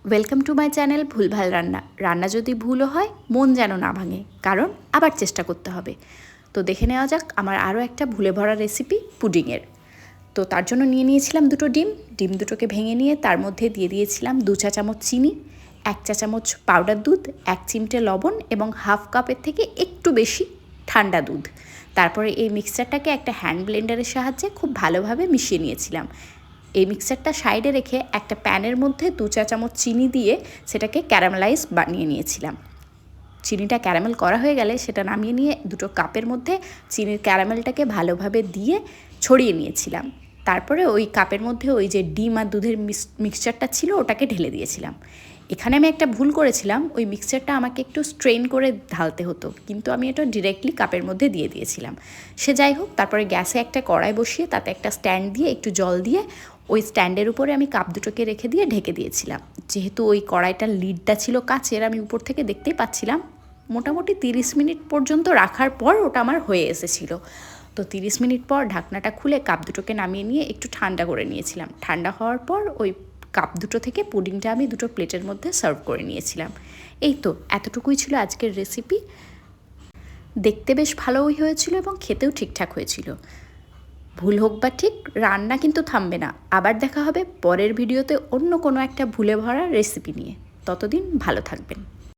Welcome to my channel ভুলভাল রান্না। রান্না যদি ভুলও হয় মন যেন না ভাঙে, কারণ আবার চেষ্টা করতে হবে। তো দেখে নেওয়া যাক আমার আরও একটা ভুলে ভরা রেসিপি পুডিংয়ের। তো তার জন্য নিয়ে নিয়েছিলাম দুটো ডিম দুটোকে ভেঙে নিয়ে তার মধ্যে দিয়ে দিয়েছিলাম 2 চা চামচ চিনি, 1 চা চামচ পাউডার দুধ, 1 চিমটে লবণ এবং হাফ কাপের থেকে একটু বেশি ঠান্ডা দুধ। তারপরে এই মিক্সচারটাকে একটা হ্যান্ড ব্লেন্ডারের সাহায্যে খুব ভালোভাবে মিশিয়ে নিয়েছিলাম। এই মিক্সারটা সাইডে রেখে একটা প্যানের মধ্যে 2 চা চামচ চিনি দিয়ে সেটাকে ক্যারামেলাইজ বানিয়ে নিয়েছিলাম। চিনিটা ক্যারামেল করা হয়ে গেলে সেটা নামিয়ে নিয়ে দুটো কাপের মধ্যে চিনির ক্যারামেলটাকে ভালোভাবে দিয়ে ছড়িয়ে নিয়েছিলাম। তারপরে ওই কাপের মধ্যে ওই যে ডিম আর দুধের মিক্সচারটা ছিল ওটাকে ঢেলে দিয়েছিলাম। এখানে আমি একটা ভুল করেছিলাম, ওই মিক্সচারটা আমাকে একটু স্ট্রেন করে ঢালতে হতো, কিন্তু আমি এটা ডিরেক্টলি কাপের মধ্যে দিয়ে দিয়েছিলাম। সে যাই হোক, তারপরে গ্যাসে একটা কড়াই বসিয়ে তাতে একটা স্ট্যান্ড দিয়ে একটু জল দিয়ে ওই স্ট্যান্ডের উপরে আমি কাপ দুটোকে রেখে দিয়ে ঢেকে দিয়েছিলাম। যেহেতু ওই কড়াইটার লিডটা ছিল কাচের, আমি উপর থেকে দেখতেই পাচ্ছিলাম। মোটামুটি 30 মিনিট পর্যন্ত রাখার পর ওটা আমার হয়ে এসেছিলো। তো 30 মিনিট পর ঢাকনাটা খুলে কাপ দুটোকে নামিয়ে নিয়ে একটু ঠান্ডা করে নিয়েছিলাম। ঠান্ডা হওয়ার পর ওই কাপ দুটো থেকে পুডিংটা আমি দুটো প্লেটের মধ্যে সার্ভ করে নিয়েছিলাম। এই তো এতটুকুই ছিল আজকের রেসিপি। দেখতে বেশ ভালোই হয়েছিল এবং খেতেও ঠিকঠাক হয়েছিল। ভুল হোক বা ঠিক, রান্না কিন্তু থামবে না। আবার দেখা হবে পরের ভিডিওতে অন্য কোনো একটা ভুলে ভরা রেসিপি নিয়ে। ততদিন ভালো থাকবেন।